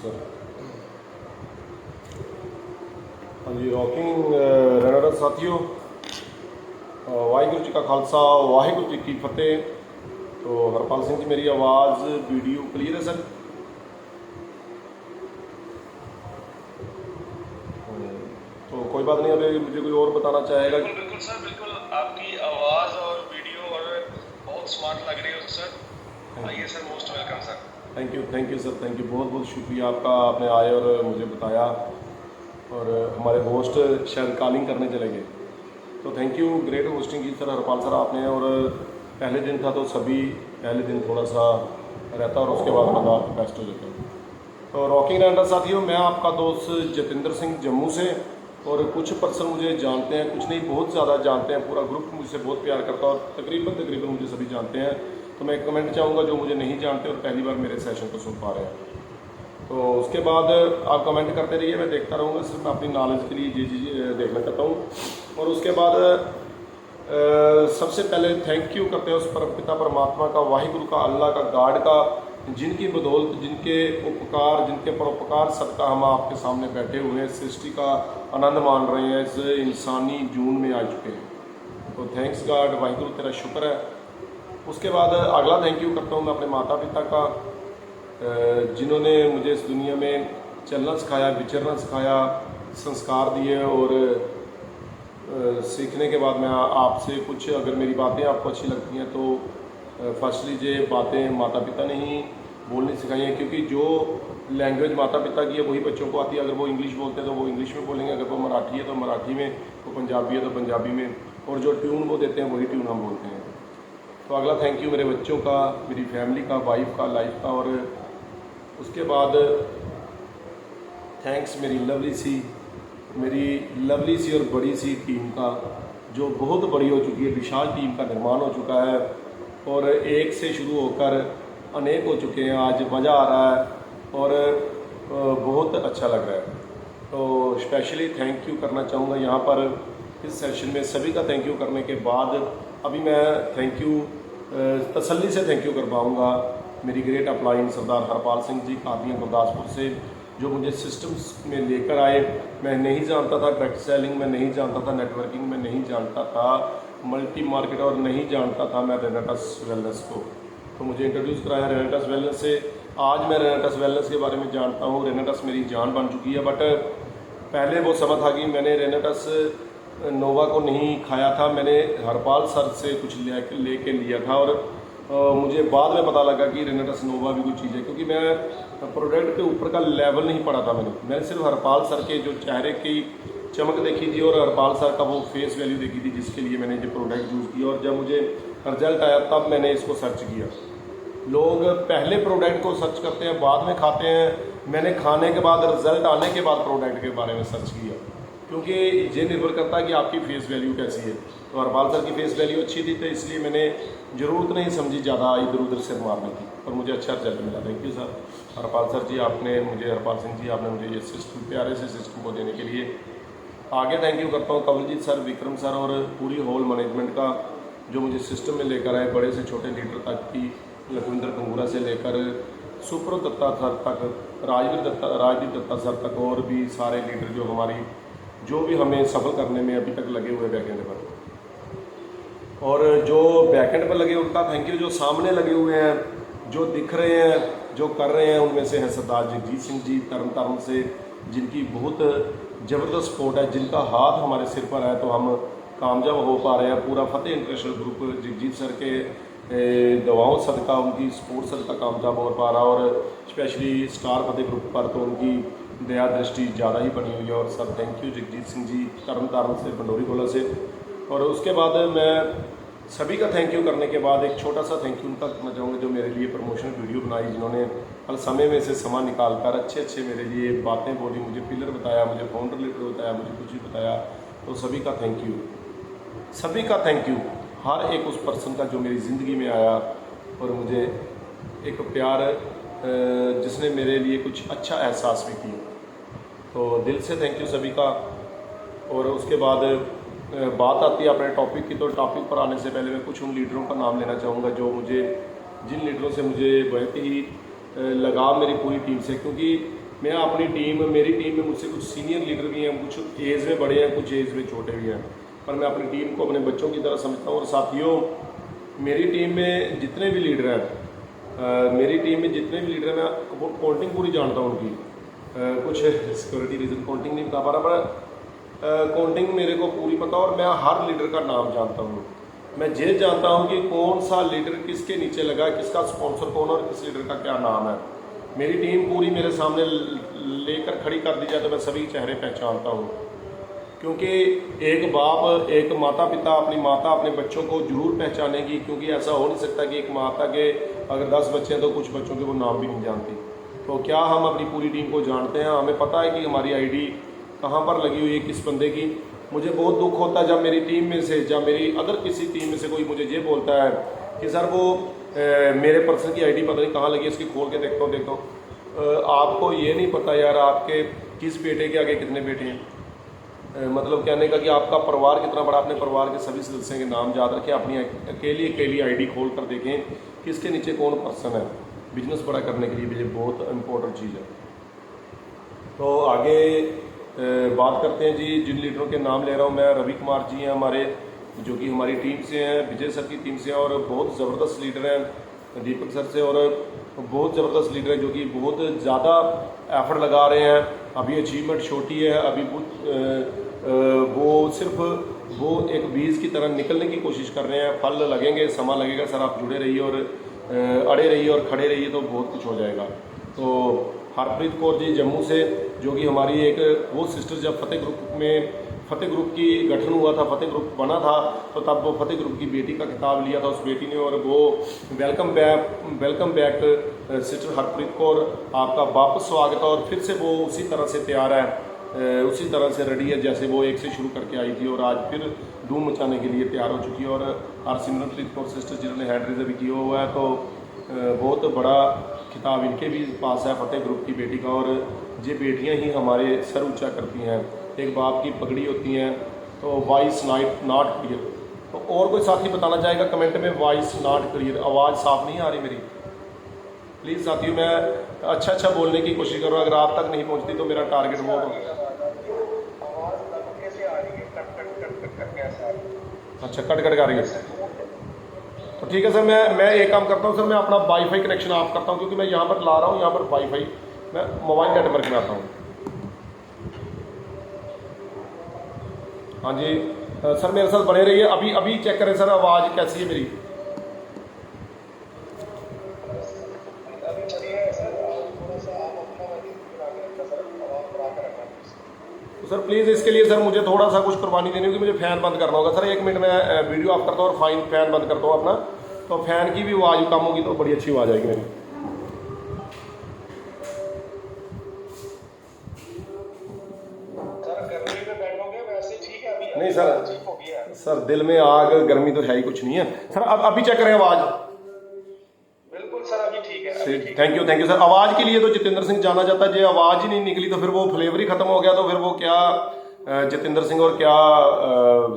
Sir. हाँ जी, rocking runner साथियों, वाहिगुरू जी का खालसा वाहिगुरू जी की फतेह। तो हरपाल सिंह जी, मेरी आवाज़ वीडियो क्लियर है सर? तो कोई बात नहीं, अभी मुझे कोई और बताना चाहेगा? बिल्कुल बिल्कुल सर, बिल्कुल आपकी आवाज़ और वीडियो और बहुत स्मार्ट लग रही हो सर। आइए sir, most welcome sir. Thank you sir, thank you, बहुत बहुत शुक्रिया आपका, आपने आए और मुझे बताया। और हमारे होस्ट शायद कॉलिंग करने चले गए, तो थैंक यू, ग्रेट होस्टिंग की सर हरपाल सर आपने। और पहले दिन था तो सभी पहले दिन थोड़ा सा रहता और उसके बाद बंदा बेस्ट हो जाता है। तो रॉकिंग रैंडर साथियों, मैं आपका दोस्त जतिंदर सिंह जम्मू से। और कुछ पर्सन मुझे जानते हैं, कुछ नहीं बहुत ज़्यादा जानते हैं, पूरा ग्रुप मुझसे बहुत प्यार करता है और तकरीबन मुझे सभी जानते हैं। तो मैं कमेंट चाहूँगा जो मुझे नहीं जानते और पहली बार मेरे सेशन को सुन पा रहे हैं, तो उसके बाद आप कमेंट करते रहिए, मैं देखता रहूँगा। सिर्फ मैं अपनी नॉलेज के लिए ये चीज़ देखना चाहता हूँ। और उसके बाद सबसे पहले थैंक यू करते हैं उस परमपिता परमात्मा का, वाहिगुरु का, अल्लाह का, गॉड का, जिनकी बदौलत, जिनके उपकार, जिनके परोपकार सदका हम आपके सामने बैठे हुए हैं, सृष्टि का आनंद मान रहे हैं, इस इंसानी जून में आ चुके हैं। तो थैंक्स गॉड, वाहिगुरु तेरा शुक्र है। उसके बाद अगला थैंक यू करता हूँ मैं अपने माता पिता का, जिन्होंने मुझे इस दुनिया में चलना सिखाया, विचरना सिखाया, संस्कार दिए। और सीखने के बाद मैं आपसे कुछ, अगर मेरी बातें आपको अच्छी लगती हैं तो फर्स्टली ये बातें माता पिता ने ही बोलनी सिखाई हैं, क्योंकि जो लैंग्वेज माता पिता की है वही बच्चों को आती है। अगर वो इंग्लिश बोलते हैं तो वो इंग्लिश में बोलेंगे, अगर वो मराठी है तो मराठी में, वो पंजाबी है तो पंजाबी में, और जो ट्यून वो देते हैं वही ट्यून हम बोलते हैं। तो अगला थैंक यू मेरे बच्चों का, मेरी फैमिली का, वाइफ का, लाइफ का। और उसके बाद थैंक्स मेरी लवली सी और बड़ी सी टीम का, जो बहुत बड़ी हो चुकी है, विशाल टीम का निर्माण हो चुका है और एक से शुरू होकर अनेक हो चुके हैं। आज मज़ा आ रहा है और बहुत अच्छा लग रहा है। तो स्पेशली थैंक यू करना चाहूँगा यहाँ पर इस सेशन में। सभी का थैंक यू करने के बाद अभी मैं थैंक यू तसल्ली से थैंक यू कर पाऊँगा मेरी ग्रेट अपलाइन सरदार हरपाल सिंह जी, कादियाँ गुरदासपुर से, जो मुझे सिस्टम्स में लेकर आए। मैं नहीं जानता था डायरेक्ट सेलिंग में, नहीं जानता था नेटवर्किंग में, नहीं जानता था मल्टी मार्केट, और नहीं जानता था मैं रेनेटस वेलनेस को। तो मुझे इंट्रोड्यूस कराया रेनेटस वेलनेस से। आज मैं रेनेटस वेलनेस के बारे में जानता हूँ। रेनेटस मेरी जान बन चुकी है, बट पहले वो समय था कि मैंने रेनेटस नोवा को नहीं खाया था, मैंने हरपाल सर से कुछ लेके लिया था। और मुझे बाद में पता लगा कि रेनेटस नोवा भी कोई चीज़ है, क्योंकि मैं प्रोडक्ट के ऊपर का लेवल नहीं पढ़ा था। मैंने सिर्फ हरपाल सर के जो चेहरे की चमक देखी थी और हरपाल सर का वो फेस वैल्यू देखी थी, जिसके लिए मैंने ये प्रोडक्ट यूज़ किया। और जब मुझे रिजल्ट आया तब मैंने इसको सर्च किया। लोग पहले प्रोडक्ट को सर्च करते हैं, बाद में खाते हैं। मैंने खाने के बाद, रिजल्ट आने के बाद प्रोडक्ट के बारे में सर्च किया, क्योंकि ये निर्भर करता है कि आपकी फेस वैल्यू कैसी है। तो हरपाल सर की फेस वैल्यू अच्छी थी, तो इसलिए मैंने ज़रूरत नहीं समझी ज़्यादा इधर उधर से मारने की, और मुझे अच्छा रिजल्ट मिला। Thank you sir Harpal sir ji, आपने मुझे, हरपाल सिंह जी, आपने मुझे ये सिस्टम, प्यारे से सिस्टम को देने के लिए। आगे थैंक यू करता हूँ कवलजीत सर, विक्रम सर और पूरी होल मैनेजमेंट का, जो मुझे सिस्टम में लेकर आए, बड़े से छोटे लीडर तक की, लखविंदर कंगूरा से लेकर सुप्रो दत्ता सर तक, राजदीप दत्ता सर तक, और भी सारे लीडर जो हमारी, जो भी हमें सफल करने में अभी तक लगे हुए बैकेंड पर। और जो बैकेंड पर लगे उनका थैंक यू, जो सामने लगे हुए हैं, जो दिख रहे हैं, जो कर रहे हैं, उनमें से है सरदार जगजीत सिंह जी तरन तारण से, जिनकी बहुत ज़बरदस्त सपोर्ट है, जिनका हाथ हमारे सिर पर है तो हम कामयाब हो पा रहे हैं। पूरा फतेह इंटरनेशनल ग्रुप जगजीत सर के दवाओं सदका, उनकी सपोर्ट सदका कामयाब हो पा रहा। और स्पेशली स्टार फतेह ग्रुप पर तो उनकी दया दृष्टि ज़्यादा ही बनी हुई है। और sir thank you Jagjit Singh ji Tarn Taran से, पंडोरी गोला से। और उसके बाद मैं सभी का थैंक यू करने के बाद एक छोटा सा थैंक यू उनका करना चाहूँगा, जो मेरे लिए प्रमोशन वीडियो बनाई, जिन्होंने हर समय में से समय निकाल कर अच्छे मेरे लिए बातें बोली, मुझे पिलर बताया, मुझे फाउंडर लीडर बताया, मुझे कुछ भी बताया। तो सभी का थैंक यू, सभी का थैंक यू, हर एक उस पर्सन का जो मेरी ज़िंदगी में आया और मुझे एक प्यार, जिसने मेरे लिए कुछ अच्छा एहसास भी किया। तो दिल से थैंक यू सभी का। और उसके बाद बात आती है अपने टॉपिक की, तो टॉपिक पर आने से पहले मैं कुछ उन लीडरों का नाम लेना चाहूँगा, जो मुझे, जिन लीडरों से मुझे बहुत ही लगाव मेरी पूरी टीम से, क्योंकि मैं अपनी टीम, मेरी टीम में मुझसे कुछ सीनियर लीडर भी हैं, कुछ एज में बड़े हैं, कुछ एज में छोटे भी हैं, पर मैं अपनी टीम को अपने बच्चों की तरह समझता हूँ। और साथियों, मेरी टीम में जितने भी लीडर हैं, मेरी टीम में जितने भी लीडर हैं, मैं काउंटिंग पूरी जानता हूँ उनकी। कुछ सिक्योरिटी रीज़न काउंटिंग नहीं बता पा रहा, पर काउंटिंग मेरे को पूरी पता, और मैं हर लीडर का नाम जानता हूँ। मैं ये जानता हूँ कि कौन सा लीडर किसके नीचे लगा, किसका स्पॉन्सर कौन और किस लीडर का क्या नाम है। मेरी टीम पूरी मेरे सामने लेकर खड़ी कर दी जाए तो मैं सभी चेहरे पहचानता हूँ, क्योंकि एक बाप, एक माता पिता अपनी माता अपने बच्चों को जरूर पहचानेगी, क्योंकि ऐसा हो नहीं सकता कि एक माता के अगर 10 बच्चे हैं तो कुछ बच्चों के वो नाम भी नहीं जानती। तो क्या हम अपनी पूरी टीम को जानते हैं? हमें पता है कि हमारी आईडी कहाँ पर लगी हुई है, किस बंदे की। मुझे बहुत दुख होता है जब मेरी टीम में से, जब मेरी अदर किसी टीम में से कोई मुझे ये बोलता है कि सर वो मेरे पर्सन की आईडी पता नहीं कहाँ लगी है, इसकी खोल के देखता हूँ। आपको ये नहीं पता यार आपके किस बेटे के आगे कितने बेटे हैं। मतलब कहने का कि आपका परिवार कितना बड़ा, अपने परिवार के सभी सदस्यों के नाम याद रखें, अपनी अकेली आईडी खोल कर देखें किसके नीचे कौन पर्सन है। बिजनेस बड़ा करने के लिए भी ये बहुत इम्पोर्टेंट चीज़ है। तो आगे बात करते हैं जी। जिन लीडरों के नाम ले रहा हूँ मैं, रवि कुमार जी हैं हमारे, जो कि हमारी टीम से हैं, विजय सर की टीम से हैं, और बहुत ज़बरदस्त लीडर हैं दीपक सर से, और बहुत ज़बरदस्त लीडर हैं जो कि बहुत ज़्यादा एफर्ट लगा रहे हैं। अभी अचीवमेंट छोटी है, अभी वो सिर्फ वो एक बीज की तरह निकलने की कोशिश कर रहे हैं। फल लगेंगे, समय लगेगा सर, आप जुड़े रहिए और अड़े रहिए और खड़े रहिए तो बहुत कुछ हो जाएगा। तो हरप्रीत कौर जी जम्मू से, जो कि हमारी एक वो सिस्टर, जब फतेह ग्रुप की गठन हुआ था, फतेह ग्रुप बना था, तो तब वो फतेह ग्रुप की बेटी का खिताब लिया था उस बेटी ने, और वो welcome back sister Harpreet Kaur, आपका वापस स्वागत है। और फिर से वो उसी तरह से तैयार है, उसी तरह से रेडी है जैसे वो एक से शुरू करके आई थी, और आज फिर धूम मचाने के लिए तैयार हो चुकी है। और हरसिमरनप्रीत कौर सिस्टर जिन्होंने हैंड रेजर भी किया हुआ है, तो बहुत बड़ा खिताब इनके भी पास है फतेह ग्रुप की बेटी का। और ये बेटियां ही हमारे सर ऊंचा करती हैं, एक बाप की पगड़ी होती हैं। तो वॉइस नॉट क्लियर, तो और कोई साथी बताना चाहेगा कमेंट में, वॉइस नॉट क्लियर, आवाज़ साफ नहीं आ रही मेरी? प्लीज़ साथियों, मैं अच्छा बोलने की कोशिश कर रहा हूँ, अगर आप तक नहीं पहुँचती तो मेरा टारगेट वो अच्छा कट आ रही है। तो ठीक है सर, मैं एक काम करता हूँ सर, मैं अपना वाईफाई कनेक्शन ऑफ करता हूँ, क्योंकि मैं यहाँ पर ला रहा हूँ, यहाँ पर वाईफाई, मैं मोबाइल नेटवर्क में आता हूँ। हाँ जी सर, मेरे साथ बने रहिए। अभी चेक करें सर, आवाज़ कैसी है मेरी? तो सर प्लीज़ इसके लिए सर मुझे थोड़ा सा कुछ कुर्बानी देनी होगी, मुझे फ़ैन बंद करना होगा सर। 1 मिनट में वीडियो ऑफ करता हूँ और फ़ैन बंद करता हूँ अपना, तो फ़ैन की भी आवाज़ कम होगी तो बड़ी अच्छी आवाज़ आएगी मेरी। नहीं सर दिल में आग, गर्मी तो है ही कुछ नहीं है सर। अब अभी चेक करें आवाज़। बिल्कुल सर, अभी ठीक है। Thank you sir. आवाज़ के लिए तो जितेंद्र सिंह जाना जाता है, जो आवाज़ ही नहीं निकली तो फिर वो फ्लेवर ही खत्म हो गया, तो फिर वो क्या जितेंद्र सिंह और क्या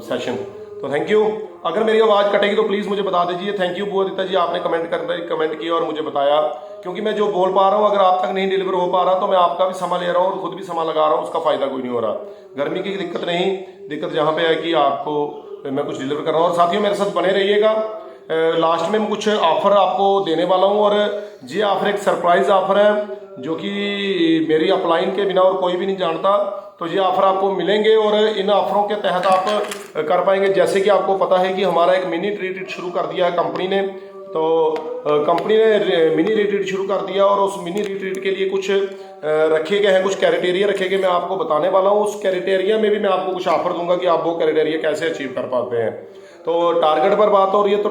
सेशन। तो थैंक यू। अगर मेरी आवाज़ कटेगी तो प्लीज़ मुझे बता दीजिए। थैंक यू बुआदित्य जी, आपने कमेंट किया और मुझे बताया, क्योंकि मैं जो बोल पा रहा हूँ अगर आप तक नहीं डिलीवर हो पा रहा तो मैं आपका भी समय ले रहा हूँ और खुद भी समय लगा रहा हूँ, उसका फ़ायदा कोई नहीं हो रहा। गर्मी की दिक्कत नहीं, दिक्कत जहाँ पे है कि आपको मैं कुछ डिलीवर कर रहा हूँ। और साथियों मेरे साथ बने रहिएगा, लास्ट में मैं कुछ ऑफर आपको देने वाला हूँ, और ये ऑफर एक सरप्राइज ऑफर है जो कि मेरी अपलाइन के बिना और कोई भी नहीं जानता। तो ये ऑफर आपको मिलेंगे और इन ऑफरों के तहत आप कर पाएंगे। जैसे कि आपको पता है कि हमारा एक मिनी रिट्रीट शुरू कर दिया है कंपनी ने, तो कंपनी ने मिनी रिट्रीट शुरू कर दिया और उस मिनी रिट्रीट के लिए कुछ रखे गए हैं, कुछ क्राइटेरिया रखे गए, मैं आपको बताने वाला हूँ। उस क्राइटेरिया में भी मैं आपको कुछ ऑफर दूंगा कि आप वो क्राइटेरिया कैसे अचीव कर पाते हैं। तो टारगेट पर बात हो रही है, तो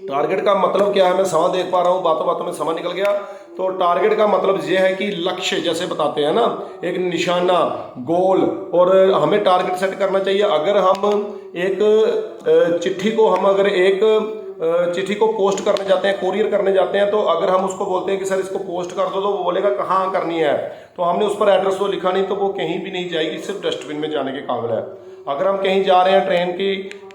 टारगेट का मतलब क्या है, मैं समय देख पा रहा हूँ, बातों में समय निकल गया। तो टारगेट का मतलब ये है कि लक्ष्य, जैसे बताते हैं ना, एक निशाना, गोल, और हमें टारगेट सेट करना चाहिए। अगर हम एक चिट्ठी को पोस्ट करने जाते हैं, कोरियर करने जाते हैं, तो अगर हम उसको बोलते हैं कि सर इसको पोस्ट कर दो, तो वो बोलेगा कहाँ करनी है, तो हमने उस पर एड्रेस तो लिखा नहीं, तो वो कहीं भी नहीं जाएगी, सिर्फ डस्टबिन में जाने के काबिल है। अगर हम कहीं जा रहे हैं,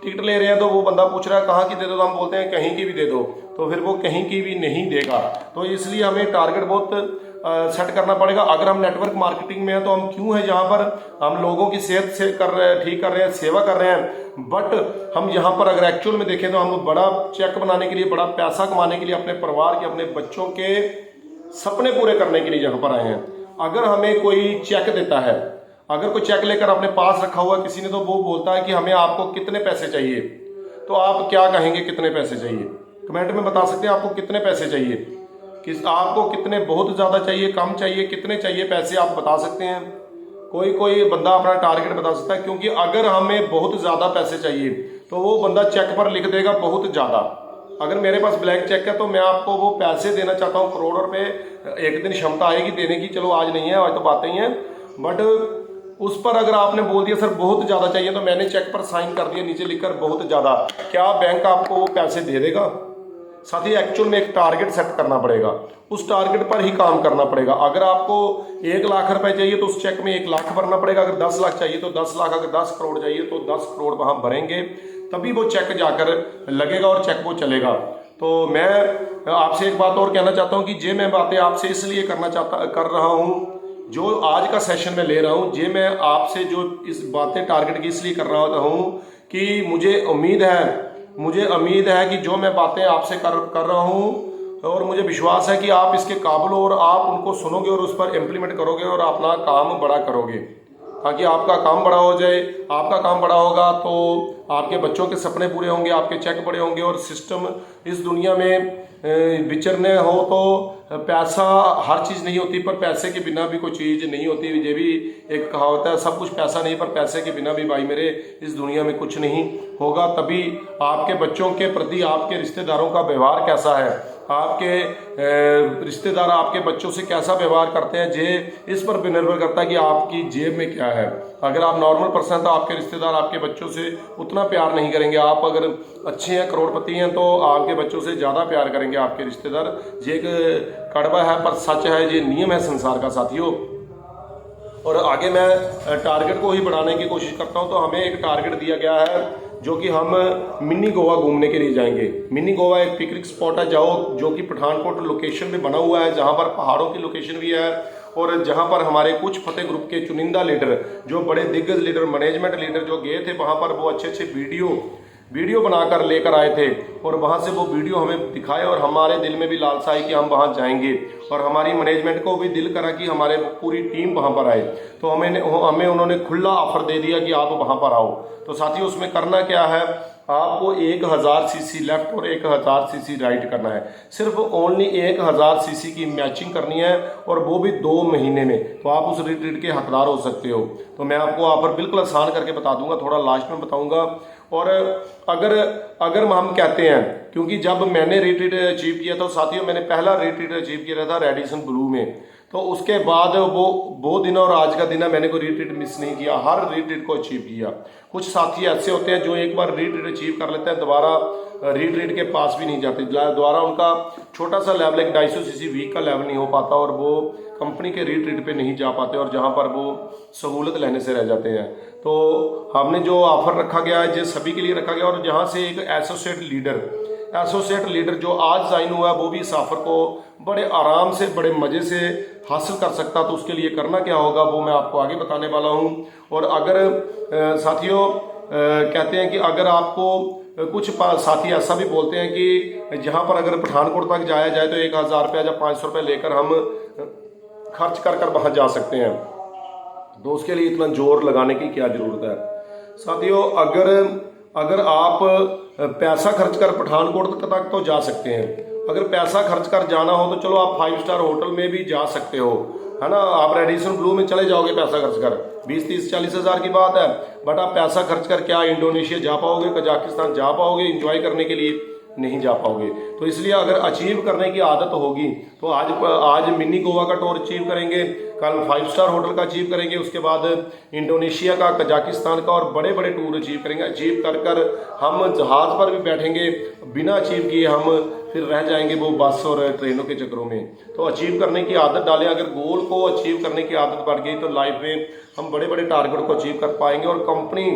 टिकट ले रहे हैं तो वो बंदा पूछ रहा है कहाँ की दे दो, तो हम बोलते हैं कहीं की भी दे दो, तो फिर वो कहीं की भी नहीं देगा। तो इसलिए हमें टारगेट बहुत सेट करना पड़ेगा। अगर हम नेटवर्क मार्केटिंग में हैं तो हम क्यों हैं जहाँ पर हम लोगों की सेहत से कर रहे हैं, ठीक कर रहे हैं, सेवा कर रहे हैं, बट हम यहाँ पर अगर एक्चुअल में देखें तो हम बड़ा चेक बनाने के लिए, बड़ा पैसा कमाने के लिए, अपने परिवार के, अपने बच्चों के सपने पूरे करने के लिए यहाँ पर आए हैं। अगर हमें कोई चेक देता है, अगर कोई चेक लेकर अपने पास रखा हुआ किसी ने, तो वो बोलता है कि हमें आपको कितने पैसे चाहिए, तो आप क्या कहेंगे कितने पैसे चाहिए? कमेंट में बता सकते हैं आपको कितने पैसे चाहिए, किस आपको कितने, बहुत ज़्यादा चाहिए, कम चाहिए, कितने चाहिए पैसे आप बता सकते हैं। कोई बंदा अपना टारगेट बता सकता है, क्योंकि अगर हमें बहुत ज़्यादा पैसे चाहिए तो वो बंदा चेक पर लिख देगा बहुत ज़्यादा। अगर मेरे पास ब्लैंक चेक है तो मैं आपको वो पैसे देना चाहता हूँ करोड़ों रुपए, एक दिन क्षमता आएगी देने की, चलो आज नहीं है, आज तो बातें ही हैं, बट उस पर अगर आपने बोल दिया सर बहुत ज़्यादा चाहिए, तो मैंने चेक पर साइन कर दिया नीचे लिखकर बहुत ज़्यादा, क्या बैंक आपको वो पैसे दे देगा? साथ ही एक्चुअल में एक टारगेट सेट करना पड़ेगा, उस टारगेट पर ही काम करना पड़ेगा। अगर आपको 1 लाख रुपए चाहिए तो उस चेक में 1 लाख भरना पड़ेगा, अगर 10 लाख चाहिए तो 10 लाख, अगर 10 करोड़ चाहिए तो 10 करोड़ वहां भरेंगे, तभी वो चेक जाकर लगेगा और चेक वो चलेगा। तो मैं आपसे एक बात और कहना चाहता हूँ कि ये मैं बातें आपसे इसलिए कर रहा हूँ, जो आज का सेशन में ले रहा हूँ, ये मैं आपसे जो इस बातें टारगेट की इसलिए कर रहा हूँ कि मुझे उम्मीद है कि जो मैं बातें आपसे कर रहा हूँ, और मुझे विश्वास है कि आप इसके काबिल हो और आप उनको सुनोगे और उस पर इम्प्लीमेंट करोगे और अपना काम बड़ा करोगे, ताकि आपका काम बड़ा हो जाए। आपका काम बड़ा होगा तो आपके बच्चों के सपने पूरे होंगे, आपके चेक बड़े होंगे, और सिस्टम इस दुनिया में विचरने हो तो पैसा हर चीज़ नहीं होती, पर पैसे के बिना भी कोई चीज़ नहीं होती। ये भी एक कहावत है, सब कुछ पैसा नहीं, पर पैसे के बिना भी भाई मेरे इस दुनिया में कुछ नहीं होगा। तभी आपके बच्चों के प्रति आपके रिश्तेदारों का व्यवहार कैसा है, आपके रिश्तेदार आपके बच्चों से कैसा व्यवहार करते हैं, ये इस पर भी निर्भर करता है कि आपकी जेब में क्या है। अगर आप नॉर्मल पर्सन तो आपके रिश्तेदार आपके बच्चों से उतना प्यार नहीं करेंगे। आप अगर अच्छे हैं, करोड़पति हैं, तो आपके बच्चों से ज़्यादा प्यार करेंगे आपके रिश्तेदार। ये एक कड़वा है पर सच है, ये नियम है संसार का साथियों। और आगे मैं टारगेट को ही बढ़ाने की कोशिश करता हूँ। तो हमें एक टारगेट दिया गया है जो कि हम मिनी गोवा घूमने के लिए जाएंगे। मिनी गोवा एक पिकनिक स्पॉट है जो कि पठानकोट लोकेशन में बना हुआ है, जहाँ पर पहाड़ों की लोकेशन भी है, और जहाँ पर हमारे कुछ फतेह ग्रुप के चुनिंदा लीडर, जो बड़े दिग्गज लीडर, मैनेजमेंट लीडर जो गए थे वहाँ पर, वो अच्छे वीडियो बनाकर लेकर आए थे, और वहाँ से वो वीडियो हमें दिखाए, और हमारे दिल में भी लालसा है कि हम वहाँ जाएंगे, और हमारी मैनेजमेंट को भी दिल करा कि हमारे पूरी टीम वहाँ पर आए। तो हमें उन्होंने खुला ऑफर दे दिया कि आप वहाँ पर आओ। तो साथियों उसमें करना क्या है, आपको 1000 सीसी लेफ्ट और 1000 सीसी राइट करना है। सिर्फ ओनली 1000 सीसी की मैचिंग करनी है, और वो भी 2 महीने में, तो आप उस रिट्रीट के हकदार हो सकते हो। तो मैं आपको ऑफर बिल्कुल आसान करके बता दूंगा, थोड़ा लास्ट में बताऊंगा। और अगर हम कहते हैं, क्योंकि जब मैंने रिट्रीट अचीव किया था साथियों, मैंने पहला रिट्रीट अचीव किया था रेडिसन ब्लू में, तो उसके बाद वो दिन और आज का दिन है, मैंने कोई रिट्रीट मिस नहीं किया, हर रिट्रीट को अचीव किया। कुछ साथी ऐसे होते हैं जो एक बार रिट्रीट अचीव कर लेते हैं, दोबारा रिट्रीट के पास भी नहीं जाते, दोबारा उनका छोटा सा लेवल, एक 250 सीसी वीक का लेवल नहीं हो पाता, और वो कंपनी के रिट्रीट पे नहीं जा पाते, और जहाँ पर वो सहूलत लेने से रह जाते हैं। तो हमने जो ऑफर रखा गया है, जो सभी के लिए रखा गया, और जहाँ से एक एसोसिएट लीडर जो आज ज्वाइन हुआ है, वो भी इस ऑफर को बड़े आराम से, बड़े मज़े से हासिल कर सकता। तो उसके लिए करना क्या होगा वो मैं आपको आगे बताने वाला हूँ। और अगर साथियों कहते हैं कि अगर आपको कुछ साथी ऐसा भी बोलते हैं कि जहाँ पर अगर पठानकोट तक जाया जाए तो 1000 रुपया या 500 रुपये लेकर हम खर्च कर वहाँ जा सकते हैं, तो उसके लिए इतना जोर लगाने की क्या ज़रूरत है। साथियों अगर आप पैसा खर्च कर पठानकोट तक तो जा सकते हैं, अगर पैसा खर्च कर जाना हो तो चलो आप 5 स्टार होटल में भी जा सकते हो, है ना। आप रेडिसन ब्लू में चले जाओगे पैसा खर्च कर, 20, 30, 40 हज़ार की बात है, बट आप पैसा खर्च कर क्या इंडोनेशिया जा पाओगे, कजाकिस्तान जा पाओगे एंजॉय करने के लिए? नहीं जा पाओगे। तो इसलिए अगर अचीव करने की आदत होगी तो आज मिनी गोवा का टूर अचीव करेंगे, कल 5 स्टार होटल का अचीव करेंगे, उसके बाद इंडोनेशिया का, कजाकिस्तान का और बड़े बड़े टूर अचीव करेंगे। अचीव कर कर हम जहाज़ पर भी बैठेंगे, बिना अचीव किए हम फिर रह जाएंगे वो बस और ट्रेनों के चक्करों में। तो अचीव करने की आदत डालें। अगर गोल को अचीव करने की आदत बढ़ गई तो लाइफ में हम बड़े बड़े टारगेट को अचीव कर पाएंगे। और कंपनी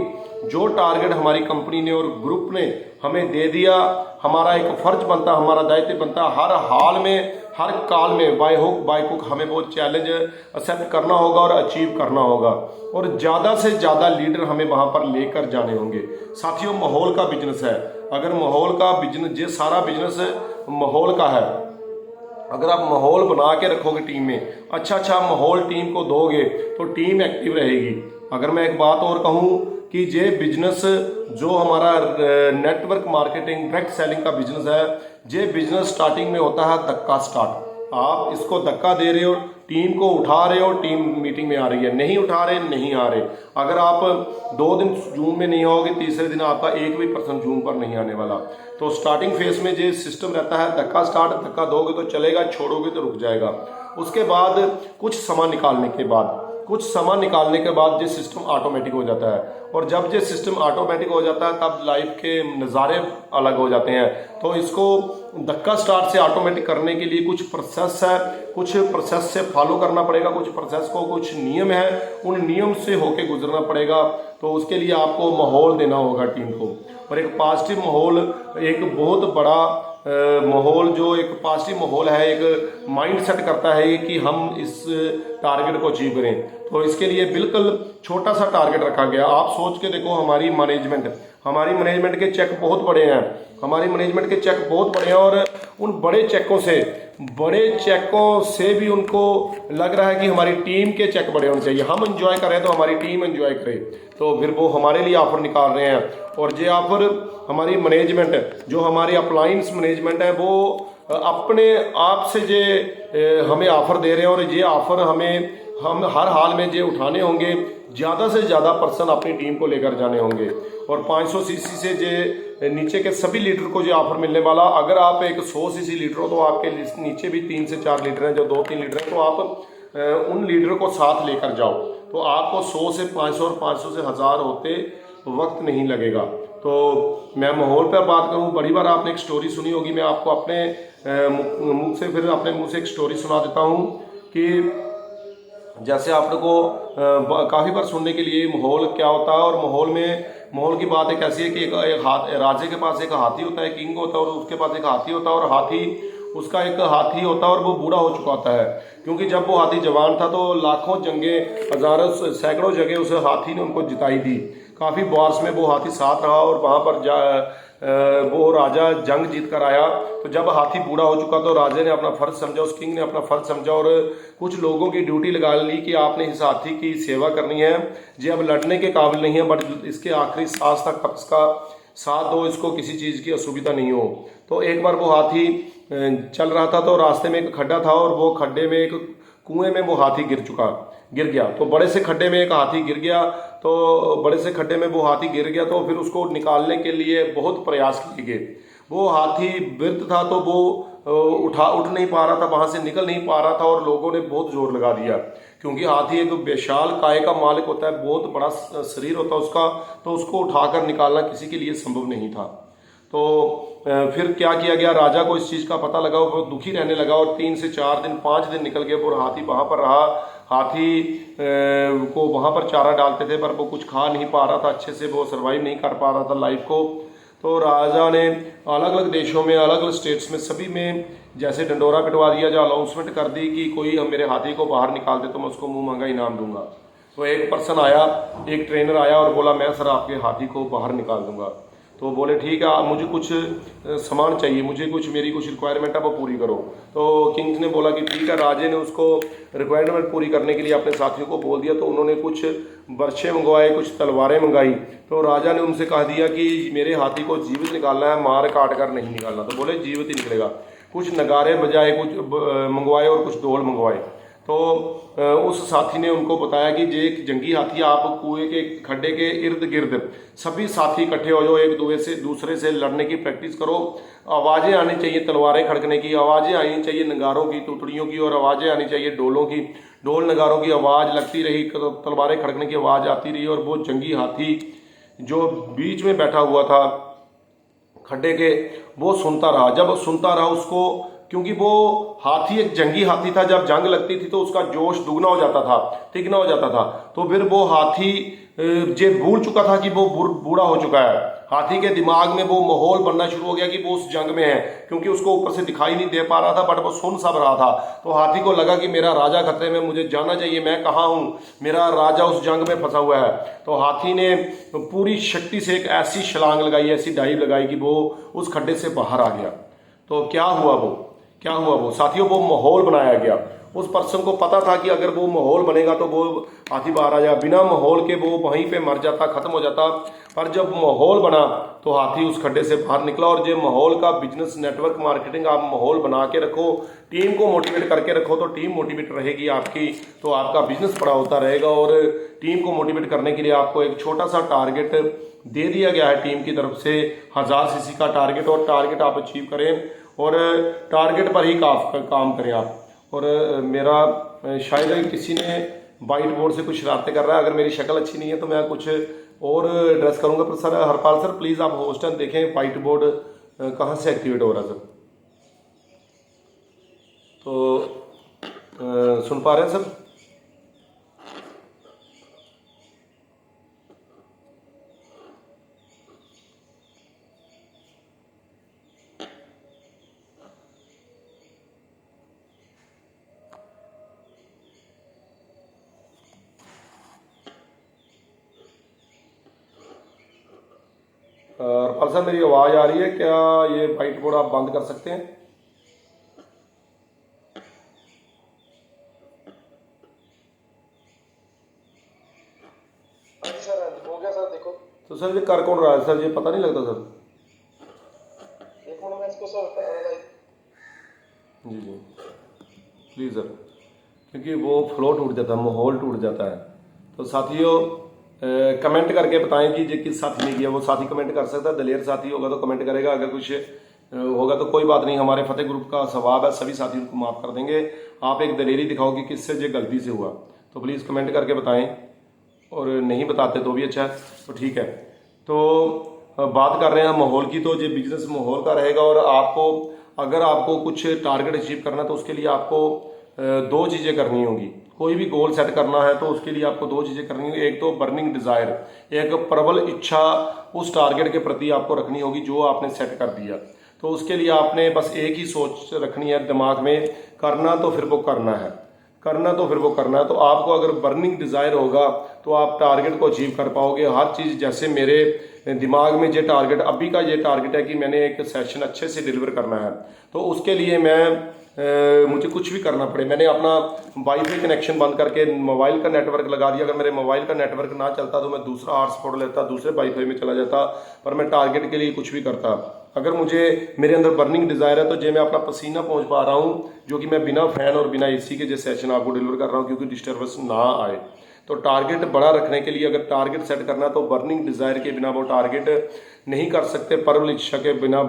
जो टारगेट हमारी कंपनी ने और ग्रुप ने हमें दे दिया, हमारा एक फर्ज बनता, हमारा दायित्व बनता, हर हाल में, हर काल में बाय हुक बाय कुक हमें वो चैलेंज एक्सेप्ट करना होगा और अचीव करना होगा। और ज़्यादा से ज़्यादा लीडर हमें वहाँ पर लेकर जाने होंगे। साथियों, माहौल का बिजनेस है। अगर माहौल का बिजनेस, ये सारा बिजनेस माहौल का है। अगर आप माहौल बना के रखोगे टीम में, अच्छा माहौल टीम को दोगे तो टीम एक्टिव रहेगी। अगर मैं एक बात और कहूँ कि ये बिजनेस जो हमारा नेटवर्क मार्केटिंग डायरेक्ट सेलिंग का बिजनेस है, ये बिजनेस स्टार्टिंग में होता है धक्का स्टार्ट। आप इसको धक्का दे रहे हो, टीम को उठा रहे हो, टीम मीटिंग में आ रही है, नहीं उठा रहे, नहीं आ रहे। अगर आप 2 दिन जूम में नहीं आओगे, तीसरे दिन आपका 1 भी % जूम पर नहीं आने वाला। तो स्टार्टिंग फेज में जो सिस्टम रहता है धक्का स्टार्ट, धक्का दोगे तो चलेगा, छोड़ोगे तो रुक जाएगा। उसके बाद कुछ समय निकालने के बाद ये सिस्टम ऑटोमेटिक हो जाता है। और जब ये सिस्टम ऑटोमेटिक हो जाता है तब लाइफ के नज़ारे अलग हो जाते हैं। तो इसको धक्का स्टार्ट से ऑटोमेटिक करने के लिए कुछ प्रोसेस है, कुछ प्रोसेस से फॉलो करना पड़ेगा, कुछ प्रोसेस को, कुछ नियम है, उन नियम से होके गुजरना पड़ेगा। तो उसके लिए आपको माहौल देना होगा टीम को। और एक पॉजिटिव माहौल, एक बहुत बड़ा माहौल, जो एक पॉजिटिव माहौल है, एक माइंड सेट करता है कि हम इस टारगेट को अचीव करें। तो इसके लिए बिल्कुल छोटा सा टारगेट रखा गया। आप सोच के देखो, हमारी मैनेजमेंट के चेक बहुत बड़े हैं, और उन बड़े चेकों से भी उनको लग रहा है कि हमारी टीम के चेक बड़े होने चाहिए। हम एंजॉय कर रहे हैं तो हमारी टीम एंजॉय करे, तो फिर वो हमारे लिए ऑफर निकाल रहे हैं। और ये ऑफर हमारी मैनेजमेंट, जो हमारी अप्लायंस मैनेजमेंट है, वो अपने आप से जे हमें ऑफर दे रहे हैं। और ये ऑफर हम हर हाल में जे उठाने होंगे, ज़्यादा से ज़्यादा पर्सन अपनी टीम को लेकर जाने होंगे। और 500 सीसी से जे नीचे के सभी लीडर को जो ऑफर मिलने वाला, अगर आप एक 100 सीसी लीडर हो तो आपके नीचे भी 3 से 4 लीडर हैं, जो 2-3 लीडर हैं, तो आप उन लीडरों को साथ लेकर जाओ। तो आपको 100 से 500 और 500 से 1000 होते वक्त नहीं लगेगा। तो मैं माहौल पर बात करूं, बड़ी बार आपने एक स्टोरी सुनी होगी, मैं आपको अपने मुंह से एक स्टोरी सुना देता हूं कि जैसे आप लोगों को काफ़ी बार सुनने के लिए माहौल क्या होता है। और माहौल की बात एक ऐसी है कि एक राजे के पास एक हाथी होता है, किंग होता है, और उसके पास एक हाथी होता है, और उसका एक हाथी होता है और वो बूढ़ा हो चुका होता है। क्योंकि जब वो हाथी जवान था तो लाखों जंगें, हजारों, सैकड़ों जगह उस हाथी ने उनको जिताई थी। काफ़ी वार्स में वो हाथी साथ रहा और वहाँ पर वो राजा जंग जीत कर आया। तो जब हाथी बूढ़ा हो चुका तो राजे ने अपना फर्ज समझा, उस किंग ने अपना फर्ज समझा, और कुछ लोगों की ड्यूटी लगा ली कि आपने इस हाथी की सेवा करनी है। ये अब लड़ने के काबिल नहीं है, बट इसके आखिरी सांस तक आप इसका साथ दो, इसको किसी चीज़ की असुविधा नहीं हो। तो एक बार वो हाथी चल रहा था, तो रास्ते में एक खड्डा था, और वो खड्डे में, एक कुएं में वो हाथी गिर गया। तो बड़े से खड्डे में एक हाथी गिर गया, तो फिर उसको निकालने के लिए बहुत प्रयास किए गए। वो हाथी वृद्ध था, तो वो उठ नहीं पा रहा था, वहां से निकल नहीं पा रहा था, और लोगों ने बहुत जोर लगा दिया। क्योंकि हाथी एक विशाल काय का मालिक होता है, बहुत बड़ा शरीर होता है उसका, तो उसको उठाकर निकालना किसी के लिए संभव नहीं था। तो फिर क्या किया गया, राजा को इस चीज़ का पता लगा, वो दुखी रहने लगा, और 3 से 4 दिन 5 दिन निकल गए, और हाथी वहाँ पर रहा। हाथी को वहाँ पर चारा डालते थे, पर वो कुछ खा नहीं पा रहा था अच्छे से, वो सर्वाइव नहीं कर पा रहा था लाइफ को। तो राजा ने अलग अलग देशों में, अलग अलग स्टेट्स में, सभी में जैसे डंडोरा पिटवा दिया, जो अनाउंसमेंट कर दी कि कोई मेरे हाथी को बाहर निकाल दे तो मैं उसको मुँह मांगा इनाम दूंगा। तो एक पर्सन आया, एक ट्रेनर आया और बोला, मैं सर आपके हाथी को बाहर निकाल दूंगा। तो बोले ठीक है, मुझे कुछ सामान चाहिए, मेरी कुछ रिक्वायरमेंट है, वो पूरी करो। तो किंग्स ने बोला कि ठीक है। राजे ने उसको रिक्वायरमेंट पूरी करने के लिए अपने साथियों को बोल दिया। तो उन्होंने कुछ बर्छे मंगवाए, कुछ तलवारें मंगाई। तो राजा ने उनसे कह दिया कि मेरे हाथी को जीवित निकालना है, मार काट कर नहीं निकालना। तो बोले जीवित ही निकलेगा। कुछ नगारे बजाए, कुछ मंगवाए और कुछ ढोल मंगवाए। तो उस साथी ने उनको बताया कि जे एक जंगी हाथी, आप कुएं के खड्डे के इर्द गिर्द सभी साथी इकट्ठे हो जाओ, एक दूसरे से लड़ने की प्रैक्टिस करो। आवाज़ें आनी चाहिए तलवारें खड़कने की, आवाज़ें आनी चाहिए नगारों की, तुतड़ियों की, और आवाज़ें आनी चाहिए डोलों की। ढोल नगारों की आवाज़ लगती रही, तलवारें खड़कने की आवाज़ आती रही, और वो जंगी हाथी जो बीच में बैठा हुआ था खड्डे के, वो सुनता रहा। जब सुनता रहा उसको, क्योंकि वो हाथी एक जंगी हाथी था, जब जंग लगती थी तो उसका जोश दुगना हो जाता था, तिगना हो जाता था। तो फिर वो हाथी जे भूल चुका था कि वो बूढ़ा हो चुका है। हाथी के दिमाग में वो माहौल बनना शुरू हो गया कि वो उस जंग में है, क्योंकि उसको ऊपर से दिखाई नहीं दे पा रहा था, बट वो सुन सब रहा था। तो हाथी को लगा कि मेरा राजा खतरे में, मुझे जाना चाहिए, मैं कहाँ हूँ, मेरा राजा उस जंग में फंसा हुआ है। तो हाथी ने पूरी शक्ति से एक ऐसी छलांग लगाई, ऐसी डाइव लगाई कि वो उस खड्डे से बाहर आ गया। तो क्या हुआ वो साथियों, वो माहौल बनाया गया। उस पर्सन को पता था कि अगर वो माहौल बनेगा तो वो हाथी बाहर आ जाएगा, बिना माहौल के वो वहीं पे मर जाता, खत्म हो जाता। पर जब माहौल बना तो हाथी उस खड्डे से बाहर निकला। और जो माहौल का बिजनेस, नेटवर्क मार्केटिंग, आप माहौल बना के रखो, टीम को मोटिवेट करके रखो, तो टीम मोटिवेट रहेगी आपकी, तो आपका बिजनेस बड़ा होता रहेगा। और टीम को मोटिवेट करने के लिए आपको एक छोटा सा टारगेट दे दिया गया है टीम की तरफ से, 1000 सीसी का टारगेट, और टारगेट आप अचीव करें और टारगेट पर ही काम करें आप। और मेरा शायद किसी ने वाइट बोर्ड से कुछ शरारतें कर रहा है, अगर मेरी शक्ल अच्छी नहीं है तो मैं कुछ और ड्रेस करूंगा। पर सर, हरपाल सर प्लीज़ आप होस्ट हैं, देखें वाइट बोर्ड कहाँ से एक्टिवेट हो रहा है सर। तो सुन पा रहे हैं सर? हरपाल सर, मेरी आवाज़ आ रही है क्या? ये वाइट बोर्ड आप बंद कर सकते हैं? हो गया सर, देखो। तो सर ये कर कौन रहा है सर, ये पता नहीं लगता सर। एक मिनट में इसको sir ji ji please sir, क्योंकि वो फ्लो टूट जाता है, माहौल टूट जाता है। तो साथियों कमेंट करके बताएं कि ये किस साथी ने किया। वो साथी कमेंट कर सकता है, दलेर साथी होगा तो कमेंट करेगा, अगर कुछ होगा तो कोई बात नहीं, हमारे फतेह ग्रुप का स्वभाव है, सभी साथी उनको माफ़ कर देंगे। आप एक दलेरी दिखाओ कि किससे ये गलती से हुआ, तो प्लीज़ कमेंट करके बताएं, और नहीं बताते तो भी अच्छा है, तो ठीक है। तो बात कर रहे हैं माहौल की, तो ये बिजनेस माहौल का रहेगा। और आपको, अगर आपको कुछ टारगेट अचीव करना है तो उसके लिए आपको दो चीज़ें करनी होगी। कोई भी गोल सेट करना है तो उसके लिए आपको दो चीज़ें करनी होगी। एक तो बर्निंग डिज़ायर, एक प्रबल इच्छा उस टारगेट के प्रति आपको रखनी होगी जो आपने सेट कर दिया। तो उसके लिए आपने बस एक ही सोच रखनी है दिमाग में, करना तो फिर वो करना है, करना तो फिर वो करना है। तो आपको अगर बर्निंग डिज़ायर होगा तो आप टारगेट को अचीव कर पाओगे। हर चीज़, जैसे मेरे दिमाग में ये टारगेट, अभी का ये टारगेट है कि मैंने एक सेशन अच्छे से डिलीवर करना है, तो उसके लिए मुझे कुछ भी करना पड़े, मैंने अपना वाईफाई कनेक्शन बंद करके मोबाइल का नेटवर्क लगा दिया। अगर मेरे मोबाइल का नेटवर्क ना चलता तो मैं दूसरा हॉटस्पॉट लेता, दूसरे वाईफाई में चला जाता, पर मैं टारगेट के लिए कुछ भी करता। अगर मुझे, मेरे अंदर बर्निंग डिज़ायर है तो जो मैं अपना पसीना पहुंच पा रहा हूं, जो कि मैं बिना फैन और बिना एसी के जो सेशन आपको डिलीवर कर रहा हूं, क्योंकि डिस्टर्बेंस ना आए। तो टारगेट बड़ा रखने के लिए, अगर टारगेट सेट करना तो बर्निंग डिज़ायर के बिना वो टारगेट नहीं कर सकते, प्रबल इच्छा के बिना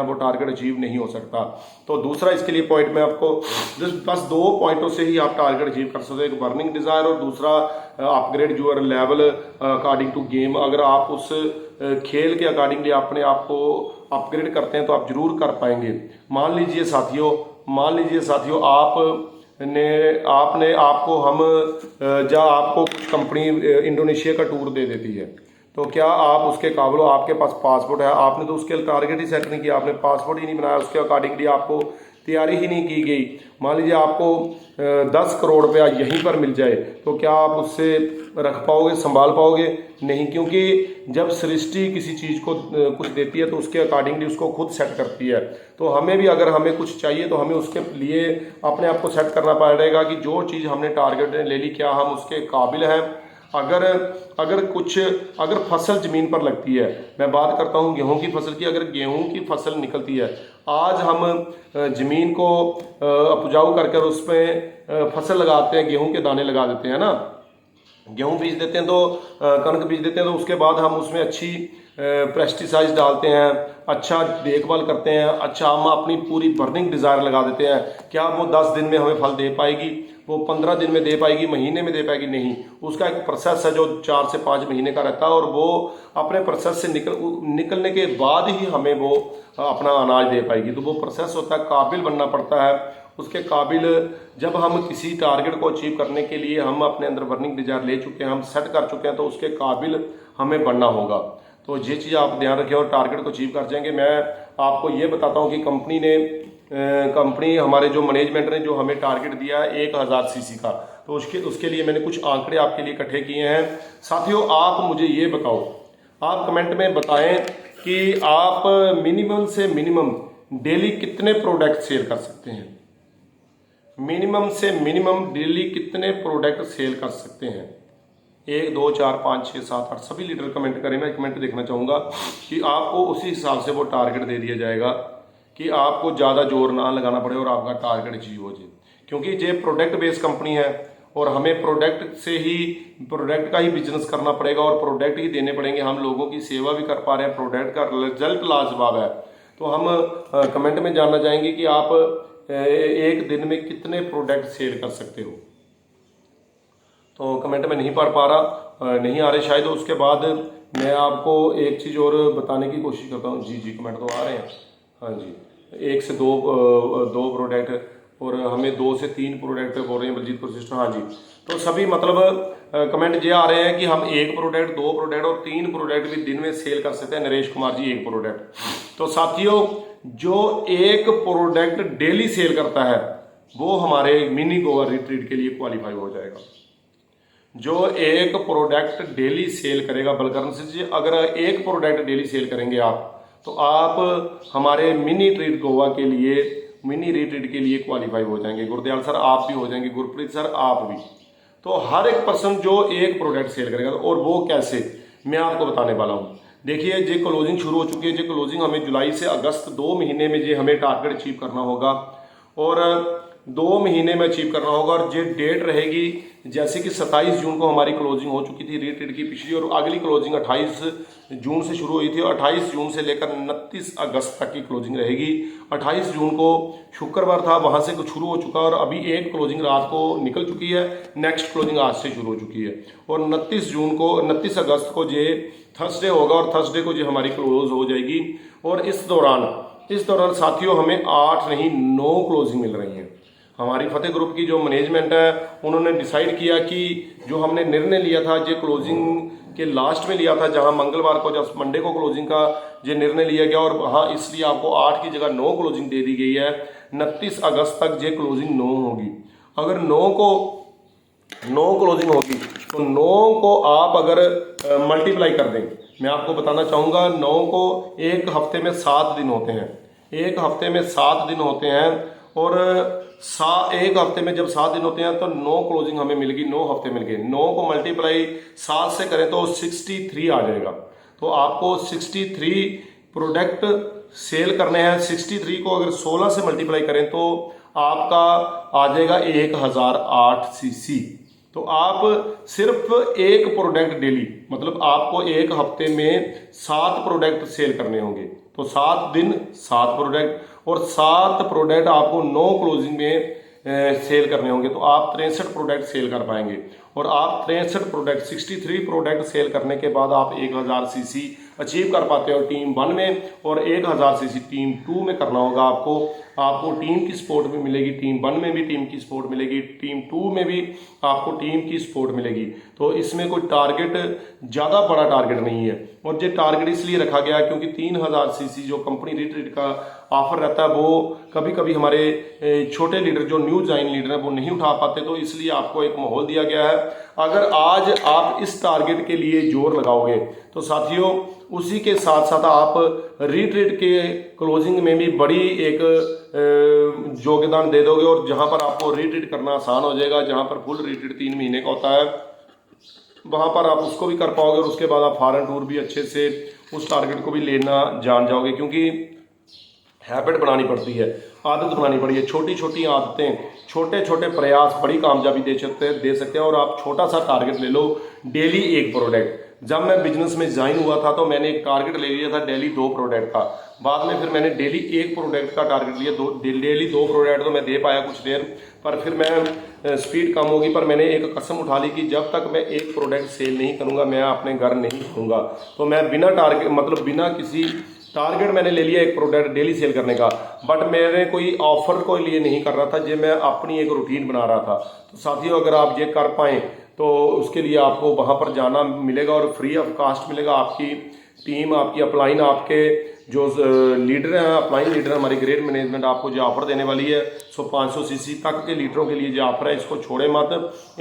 वो टारगेट अचीव नहीं हो सकता। तो दूसरा इसके लिए पॉइंट मैं आपको बस दो पॉइंटों से ही आप टारगेट अचीव कर सकते हो, एक बर्निंग डिज़ायर और दूसरा upgrade your level according to game. अगर आप उस खेल के अकॉर्डिंगली अपने आप को अपग्रेड करते हैं तो आप जरूर कर पाएंगे। मान लीजिए साथियों आपको हम जहाँ आपको कुछ कंपनी इंडोनेशिया का टूर दे देती है, तो क्या आप उसके काबिल हो? आपके पास पासपोर्ट है, आपने तो उसके टारगेट ही सेट नहीं किया, आपने पासपोर्ट ही नहीं बनाया, उसके अकॉर्डिंगली आपको तैयारी ही नहीं की गई। मान लीजिए आपको 10 करोड़ रुपया यहीं पर मिल जाए, तो क्या आप उससे रख पाओगे, संभाल पाओगे? नहीं, क्योंकि जब सृष्टि किसी चीज़ को कुछ देती है तो उसके अकॉर्डिंगली उसको खुद सेट करती है। तो हमें भी, अगर हमें कुछ चाहिए तो हमें उसके लिए अपने आप को सेट करना पड़ेगा कि जो चीज़ हमने टारगेट ले ली, क्या हम उसके काबिल हैं, अगर अगर फसल ज़मीन पर लगती है, मैं बात करता हूँ गेहूं की फसल की, अगर गेहूं की फसल निकलती है, आज हम ज़मीन को उपजाऊ कर कर उसमें फसल लगाते हैं, गेहूं के दाने लगा देते हैं ना, गेहूं बीज देते हैं तो कणक बीज देते हैं, तो उसके बाद हम उसमें अच्छी पेस्टिसाइड्स डालते हैं, अच्छा देखभाल करते हैं, अच्छा हम अपनी पूरी बर्निंग डिज़ायर लगा देते हैं। क्या वो 10 दिन में हमें फल दे पाएगी, वो 15 दिन में दे पाएगी, महीने में दे पाएगी? नहीं। उसका एक प्रोसेस है जो 4 से 5 महीने का रहता है, और वो अपने प्रोसेस से निकलने के बाद ही हमें वो अपना अनाज दे पाएगी। तो वो प्रोसेस होता है, काबिल बनना पड़ता है। उसके काबिल जब हम किसी टारगेट को अचीव करने के लिए हम अपने अंदर बर्निंग डिजायर ले चुके हैं, हम सेट कर चुके हैं, तो उसके काबिल हमें बनना होगा। तो ये चीज़ आप ध्यान रखें और टारगेट को अचीव कर जाएंगे। मैं आपको ये बताता हूँ कि कंपनी हमारे जो मैनेजमेंट ने जो हमें टारगेट दिया है 1000 सीसी का, तो उसके लिए मैंने कुछ आंकड़े आपके लिए इकट्ठे किए हैं। साथियों, आप मुझे ये बताओ, आप कमेंट में बताएं कि आप मिनिमम से मिनिमम डेली कितने प्रोडक्ट सेल कर सकते हैं। मिनिमम से मिनिमम डेली कितने प्रोडक्ट सेल कर सकते हैं। 1 2 4 5 6 7 8 सभी लीडर कमेंट करें। मैं कमेंट देखना चाहूँगा कि आपको उसी हिसाब से वो टारगेट दे दिया जाएगा कि आपको ज़्यादा जोर ना लगाना पड़े और आपका टारगेट अचीव हो जाए। क्योंकि ये प्रोडक्ट बेस्ड कंपनी है और हमें प्रोडक्ट का ही बिजनेस करना पड़ेगा और प्रोडक्ट ही देने पड़ेंगे। हम लोगों की सेवा भी कर पा रहे हैं, प्रोडक्ट का रिजल्ट लाजवाब है। तो हम कमेंट में जानना चाहेंगे कि आप एक दिन में कितने प्रोडक्ट सेल कर सकते हो। तो कमेंट में नहीं पढ़ पा रहा, नहीं आ रहे शायद। उसके बाद मैं आपको एक चीज़ और बताने की कोशिश करता हूँ। जी कमेंट तो आ रहे हैं। हाँ जी, 1 से 2 प्रोडक्ट और हमें 2 से 3 प्रोडक्ट बोल रहे हैं बलजीत सिस्टर। हाँ जी, तो सभी मतलब कमेंट ये आ रहे हैं कि हम 1 प्रोडक्ट, 2 प्रोडक्ट और 3 प्रोडक्ट भी दिन में सेल कर सकते हैं। नरेश कुमार जी 1 प्रोडक्ट। तो साथियों, जो 1 प्रोडक्ट डेली सेल करता है वो हमारे मिनी गोवा रिट्रीट के लिए क्वालिफाई हो जाएगा। जो 1 प्रोडक्ट डेली सेल करेगा, बलकरण से अगर 1 प्रोडक्ट डेली सेल करेंगे आप, तो आप हमारे मिनी रिट्रीट के लिए क्वालिफाई हो जाएंगे। गुरदयाल सर आप भी हो जाएंगे, गुरप्रीत सर आप भी। तो हर एक पर्सन जो 1 प्रोडक्ट सेल करेगा, और वो कैसे, मैं आपको बताने वाला हूँ। देखिए, जे क्लोजिंग शुरू हो चुकी है। जे क्लोजिंग हमें जुलाई से अगस्त 2 महीने में जे हमें टारगेट अचीव करना होगा, और 2 महीने में अचीव करना होगा। और जे डेट रहेगी, जैसे कि 27 जून को हमारी क्लोजिंग हो चुकी थी रिट्रीट की पिछली, और अगली क्लोजिंग 28 जून से शुरू हुई थी, और 28 जून से लेकर 29 अगस्त तक की क्लोजिंग रहेगी। 28 जून को शुक्रवार था, वहां से कुछ शुरू हो चुका, और अभी एक क्लोजिंग रात को निकल चुकी है। नेक्स्ट क्लोजिंग आज से शुरू हो चुकी है, और 29 अगस्त को जे थर्सडे होगा, और थर्सडे को जो हमारी क्लोज हो जाएगी। और इस दौरान साथियों हमें 8 नहीं 9 क्लोजिंग मिल रही हैं। हमारी फतेह ग्रुप की जो मैनेजमेंट है, उन्होंने डिसाइड किया कि जो हमने निर्णय लिया था, जो क्लोजिंग के लास्ट में लिया था, जहां मंगलवार को जब मंडे को क्लोजिंग का जो निर्णय लिया गया, और वहां इसलिए आपको 8 की जगह 9 क्लोजिंग दे दी गई है। 29 अगस्त तक जो क्लोजिंग 9 होगी। अगर 9 क्लोजिंग होगी, तो 9 को आप अगर मल्टीप्लाई कर दें, मैं आपको बताना चाहूँगा, 9 को एक हफ्ते में 7 दिन होते हैं। एक हफ्ते में 7 दिन होते हैं, और एक हफ्ते में जब 7 दिन होते हैं, तो 9 क्लोजिंग हमें मिल गई, 9 हफ्ते मिल गए। 9 को मल्टीप्लाई 7 से करें तो 63 आ जाएगा। तो आपको 63 प्रोडक्ट सेल करने हैं। 63 को अगर 16 से मल्टीप्लाई करें तो आपका आ जाएगा 1008 सीसी। तो आप सिर्फ 1 प्रोडक्ट डेली, मतलब आपको एक हफ्ते में 7 प्रोडक्ट सेल करने होंगे। तो 7 दिन 7 प्रोडक्ट, और 7 प्रोडक्ट आपको 9 क्लोजिंग में सेल करने होंगे। तो आप 63 प्रोडक्ट सेल कर पाएंगे। और आप 63 प्रोडक्ट सेल करने के बाद आप 1000 सीसी अचीव कर पाते हो टीम 1 में, और 1000 सीसी टीम 2 में करना होगा आपको टीम की सपोर्ट भी मिलेगी। टीम 1 में भी टीम की सपोर्ट मिलेगी, टीम 2 में भी आपको टीम की सपोर्ट मिलेगी। तो इसमें कोई टारगेट ज़्यादा बड़ा टारगेट नहीं है। और ये टारगेट इसलिए रखा गया क्योंकि 3000 सीसी जो कंपनी रिट्रीट का ऑफर रहता है, वो कभी कभी हमारे छोटे लीडर जो न्यू ज्वाइन लीडर है वो नहीं उठा पाते। तो इसलिए आपको एक माहौल दिया गया है। अगर आज आप इस टारगेट के लिए जोर लगाओगे, तो साथियों उसी के साथ साथ आप रिट्रीट के क्लोजिंग में भी बड़ी एक योगदान दे दोगे। और जहां पर आपको रिट्रीट करना आसान हो जाएगा, जहां पर फुल रिट्रीट 3 महीने का होता है, वहाँ पर आप उसको भी कर पाओगे और उसके बाद आप फॉरेन टूर भी अच्छे से उस टारगेट को भी लेना जान जाओगे, क्योंकि हैबिट बनानी पड़ती है, आदत बनानी पड़ी है। छोटी छोटी आदतें, छोटे छोटे प्रयास बड़ी कामयाबी दे सकते हैं। और आप छोटा सा टारगेट ले लो, डेली एक प्रोडक्ट। जब मैं बिजनेस में ज्वाइन हुआ था तो मैंने एक टारगेट ले लिया था डेली 2 प्रोडक्ट का। बाद में फिर मैंने डेली 1 प्रोडक्ट का टारगेट लिया। डेली 2 प्रोडक्ट तो मैं दे पाया कुछ देर, पर फिर मैं स्पीड कम होगी। पर मैंने एक कसम उठा ली कि जब तक मैं 1 प्रोडक्ट सेल नहीं करूँगा मैं अपने घर नहीं रहूँगा। तो मैं बिना टारगेट मतलब बिना किसी टारगेट मैंने ले लिया 1 प्रोडक्ट डेली सेल करने का, बट मैंने कोई ऑफर को लिए नहीं कर रहा था, जो मैं अपनी एक रूटीन बना रहा था। तो साथियों, अगर आप ये कर पाएँ तो उसके लिए आपको वहाँ पर जाना मिलेगा और फ्री ऑफ कास्ट मिलेगा। आपकी टीम, आपकी अपलाइन, आपके जो लीडर हैं, अपलाइन लीडर हमारी ग्रेड मैनेजमेंट आपको जो ऑफर देने वाली है, 500 सीसी तक के लीडरों के लिए जो ऑफर है, इसको छोड़े मत।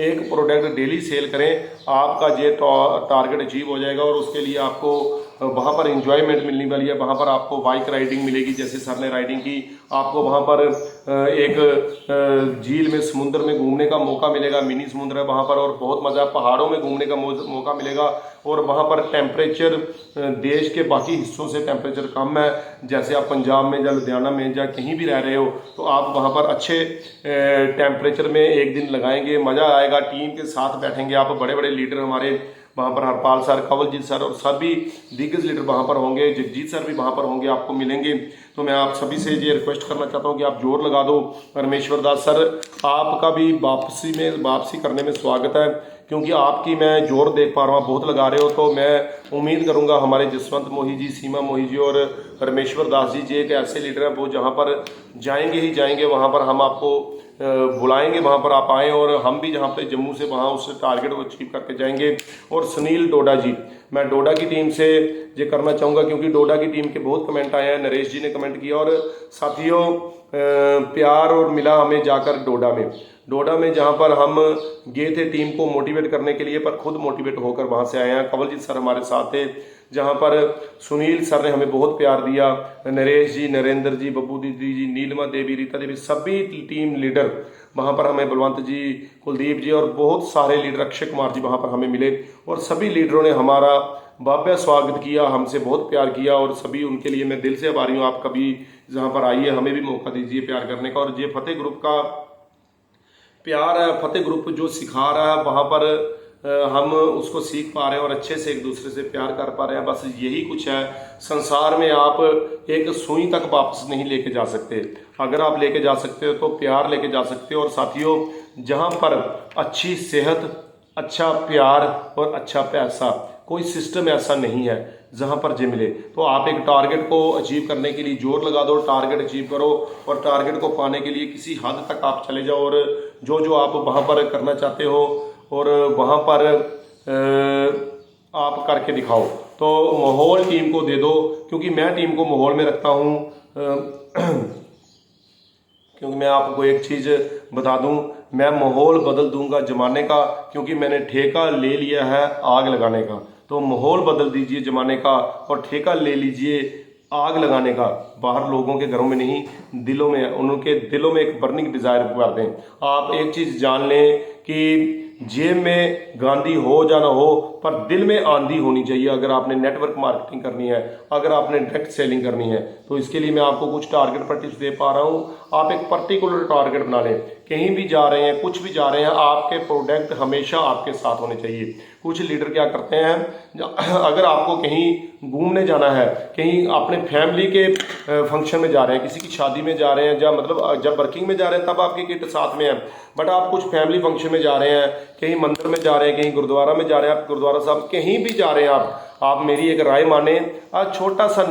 1 प्रोडक्ट डेली सेल करें, आपका ये टारगेट अचीव हो जाएगा। और उसके लिए आपको वहाँ पर इंजॉयमेंट मिलने वाली है। वहाँ पर आपको बाइक राइडिंग मिलेगी, जैसे सर ने राइडिंग की। आपको वहाँ पर एक झील में, समुद्र में घूमने का मौका मिलेगा, मिनी समुद्र है वहाँ पर, और बहुत मज़ा। पहाड़ों में घूमने का मौका मिलेगा। और वहाँ पर टेम्परेचर देश के बाकी हिस्सों से टेम्परेचर कम है। जैसे आप पंजाब में या लुधियाना में या कहीं भी रह रहे हो तो आप वहाँ पर अच्छे टेम्परेचर में एक दिन लगाएंगे, मज़ा आएगा। टीम के साथ बैठेंगे आप, बड़े बड़े लीडर हमारे वहाँ पर, हरपाल सर, कंवलजीत सर और सभी दिग्गज लीडर वहाँ पर होंगे। जगजीत सर भी वहाँ पर होंगे, आपको मिलेंगे। तो मैं आप सभी से ये रिक्वेस्ट करना चाहता हूँ कि आप जोर लगा दो। परमेश्वर दास सर, आपका भी वापसी करने में स्वागत है, क्योंकि आपकी मैं जोर देख पा रहा हूँ, बहुत लगा रहे हो। तो मैं उम्मीद करूँगा हमारे जसवंत मोही जी, सीमा मोही जी और परमेश्वर दास जी एक ऐसे लीडर हैं वो जहाँ पर जाएंगे ही जाएंगे, वहाँ पर हम आपको बुलाएंगे, वहाँ पर आप आएँ। और हम भी जहाँ पे जम्मू से वहाँ उस टारगेट को अचीव करके जाएंगे। और सुनील डोडा जी, मैं डोडा की टीम से ये करना चाहूँगा, क्योंकि डोडा की टीम के बहुत कमेंट आए हैं। नरेश जी ने कमेंट किया। और साथियों, प्यार और मिला हमें जाकर डोडा में जहाँ पर हम गए थे टीम को मोटिवेट करने के लिए, पर खुद मोटिवेट होकर वहाँ से आए हैं। कंवलजीत सर हमारे साथ थे, जहाँ पर सुनील सर ने हमें बहुत प्यार दिया। नरेश जी, नरेंद्र जी, बब्बू दीदी जी, नीलमा देवी, रीता देवी, सभी टीम लीडर वहाँ पर हमें, बलवंत जी, कुलदीप जी और बहुत सारे लीडर, अक्षय कुमार जी वहाँ पर हमें मिले। और सभी लीडरों ने हमारा भव्य स्वागत किया, हमसे बहुत प्यार किया। और सभी उनके लिए मैं दिल से आभारी हूँ। आप कभी जहाँ पर आइए, हमें भी मौका दीजिए प्यार करने का। और ये फतेह ग्रुप का प्यार है, फतेह ग्रुप जो सिखा रहा है वहाँ पर हम उसको सीख पा रहे हैं और अच्छे से एक दूसरे से प्यार कर पा रहे हैं। बस यही कुछ है। संसार में आप एक सुई तक वापस नहीं लेके जा सकते। अगर आप लेके जा सकते हो तो प्यार लेके जा सकते हो। और साथियों, जहाँ पर अच्छी सेहत, अच्छा प्यार और अच्छा पैसा, कोई सिस्टम ऐसा नहीं है जहाँ पर जे मिले। तो आप एक टारगेट को अचीव करने के लिए जोर लगा दो, टारगेट अचीव करो। और टारगेट को पाने के लिए किसी हद तक आप चले जाओ, और जो आप वहाँ पर करना चाहते हो और वहाँ पर आप करके दिखाओ। तो माहौल टीम को दे दो, क्योंकि मैं टीम को माहौल में रखता हूँ। क्योंकि मैं आपको एक चीज़ बता दूं, मैं माहौल बदल दूंगा ज़माने का, क्योंकि मैंने ठेका ले लिया है आग लगाने का। तो माहौल बदल दीजिए ज़माने का और ठेका ले लीजिए आग लगाने का। बाहर लोगों के घरों में नहीं, दिलों में, उनके दिलों में एक बर्निंग डिज़ायर कर दें। आप एक चीज़ जान लें कि जेब में गांधी हो या ना हो, पर दिल में आंधी होनी चाहिए। अगर आपने नेटवर्क मार्केटिंग करनी है, अगर आपने डायरेक्ट सेलिंग करनी है, तो इसके लिए मैं आपको कुछ टारगेट पर टिप्स दे पा रहा हूँ। आप एक पर्टिकुलर टारगेट बना लें। कहीं भी जा रहे हैं, कुछ भी जा रहे हैं, आपके प्रोडक्ट हमेशा आपके साथ होने चाहिए। कुछ लीडर क्या करते हैं, अगर आपको कहीं घूमने जाना है, कहीं अपने फैमिली के फंक्शन में जा रहे हैं, किसी की शादी में जा रहे हैं, या मतलब जब वर्किंग में जा रहे हैं तब आपकी किट साथ में है, बट आप कुछ फैमिली फंक्शन में जा रहे हैं, कहीं मंदिर में जा रहे हैं, कहीं गुरुद्वारा में जा रहे हैं, आप गुरुद्वारा साहब कहीं भी जा रहे हैं, आप मेरी एक राय माने, आज छोटा सा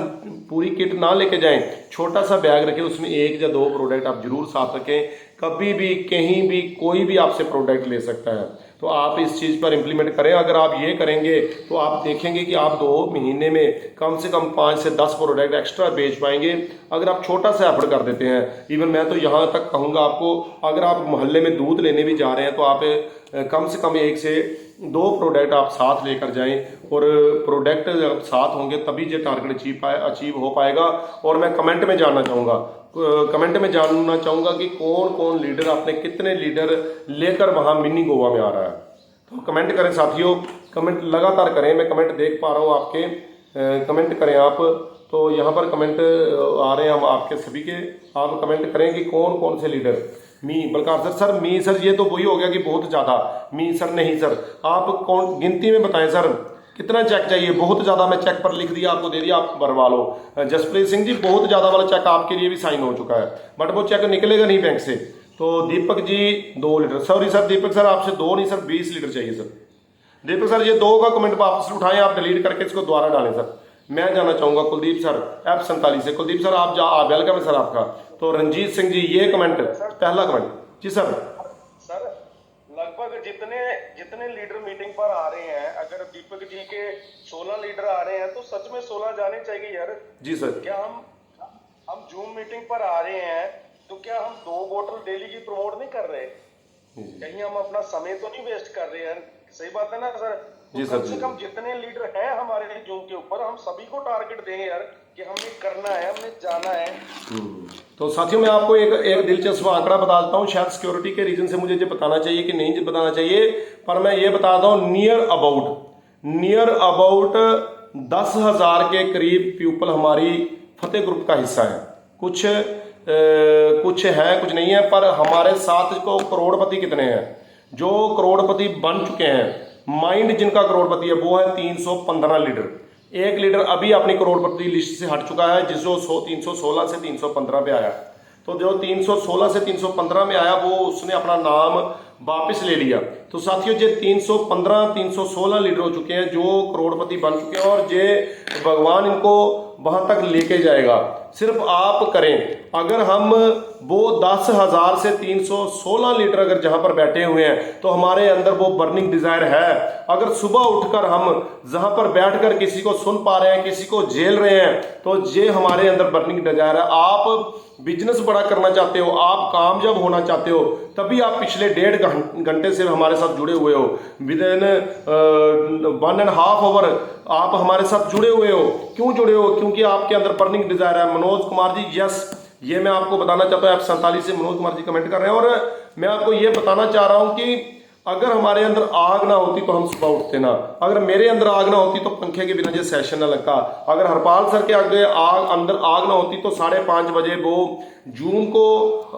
पूरी किट ना लेके जाएं, छोटा सा बैग रखें, उसमें 1 या 2 प्रोडक्ट आप जरूर साथ रखें। कभी भी कहीं भी कोई भी आपसे प्रोडक्ट ले सकता है। तो आप इस चीज़ पर इम्प्लीमेंट करें। अगर आप ये करेंगे तो आप देखेंगे कि आप 2 महीने में कम से कम 5 से 10 प्रोडक्ट एक्स्ट्रा बेच पाएंगे, अगर आप छोटा सा एफर्ट कर देते हैं। इवन मैं तो यहाँ तक कहूँगा आपको, अगर आप मोहल्ले में दूध लेने भी जा रहे हैं तो आप कम से कम 1 से 2 प्रोडक्ट आप साथ लेकर जाएं। और प्रोडक्ट जब साथ होंगे तभी ये टारगेट अचीव हो पाएगा। और मैं कमेंट में जानना चाहूँगा कि कौन कौन लीडर, आपने कितने लीडर लेकर वहाँ मिनी गोवा में आ रहा है। तो कमेंट करें साथियों। कमेंट लगातार करें, मैं कमेंट देख पा रहा हूँ आपके, कमेंट करें आप। तो यहाँ पर कमेंट आ रहे हैं हम आपके सभी के, आप कमेंट करें कि कौन कौन से लीडर। मी बलकार सर, सर मी सर ये तो वही हो गया कि बहुत ज़्यादा। मी सर नहीं सर, आप कौन गिनती में बताएं सर कितना चेक चाहिए। बहुत ज़्यादा मैं चेक पर लिख दिया, आपको दे दिया, आप भरवा लो। जसप्रीत सिंह जी बहुत ज़्यादा वाला चेक आपके लिए भी साइन हो चुका है, बट वो चेक निकलेगा नहीं बैंक से। तो Deepak ji 2 litre, sorry sir दीपक सर आपसे 2 नहीं सर 20 लीटर चाहिए सर। दीपक सर ये 2 का कमेंट वापस उठाएं, आप डिलीट करके इसको दोबारा डालें सर। मैं जाना चाहूँगा कुलदीप सर F47 से। कुलदीप सर आप वेलकम है सर आपका। तो रंजीत सिंह जी ये कमेंट, पहला कमेंट जी सर। सर लगभग जितने लीडर मीटिंग पर आ रहे हैं, अगर दीपक जी के 16 लीडर आ रहे हैं तो सच में 16 जाने चाहिए यार। जी सर। क्या हम जूम मीटिंग पर आ रहे हैं तो क्या हम 2 बोतल डेली की प्रमोट नहीं कर रहे? कहीं हम अपना समय तो नहीं वेस्ट कर रहे हैं? सही बात है ना सर? जी तो सर, कम से कम जितने लीडर हैं हमारे जूम के ऊपर, हम सभी को टारगेट दें यार कि हमने करना है, हमने जाना है। तो साथियों मैं आपको एक दिलचस्प आंकड़ा बता देता हूँ। शायद सिक्योरिटी के रीजन से मुझे ये बताना चाहिए कि नहीं बताना चाहिए, पर मैं ये बताता हूँ नियर अबाउट 10,000 के करीब पीपल हमारी फतेह ग्रुप का हिस्सा है। कुछ है कुछ नहीं है, पर हमारे साथ को करोड़पति कितने हैं जो करोड़पति बन चुके हैं। माइंड जिनका करोड़पति है वो है 315 लीडर। एक लीडर अभी अपनी करोड़पति लिस्ट से हट चुका है, जिसको 316 से 315 पे आया। तो जो 316 से 315 में आया वो उसने अपना नाम वापस ले लिया। तो साथियों ये 316 लीडर हो चुके हैं जो करोड़पति बन चुके हैं, और ये भगवान इनको वहां तक लेके जाएगा। सिर्फ आप करें। अगर हम वो 10,000 से 316 लीटर अगर जहां पर बैठे हुए हैं तो हमारे अंदर वो बर्निंग डिजायर है। अगर सुबह उठकर हम जहां पर बैठकर किसी को सुन पा रहे हैं, किसी को झेल रहे हैं, तो ये हमारे अंदर बर्निंग डिजायर है। आप बिजनेस बड़ा करना चाहते हो, आप कामयाब होना चाहते हो, तभी आप पिछले 1.5 घंटे से हमारे साथ जुड़े हुए हो। विद इन 1.5 आवर आप हमारे साथ जुड़े हुए हो। क्यों जुड़े हो? क्योंकि आपके अंदर बर्निंग डिजायर है। मनोज कुमार जी यस, ये मैं आपको बताना चाहता हूँ। F47 से मनोज कुमार जी कमेंट कर रहे हैं, और मैं आपको ये बताना चाह रहा हूँ कि अगर हमारे अंदर आग ना होती तो हम सुबह उठते ना। अगर मेरे अंदर आग ना होती तो पंखे के बिना ये सेशन ना लगता। अगर हरपाल सर के आगे अंदर आग ना होती तो 5:30 बजे वो जूम को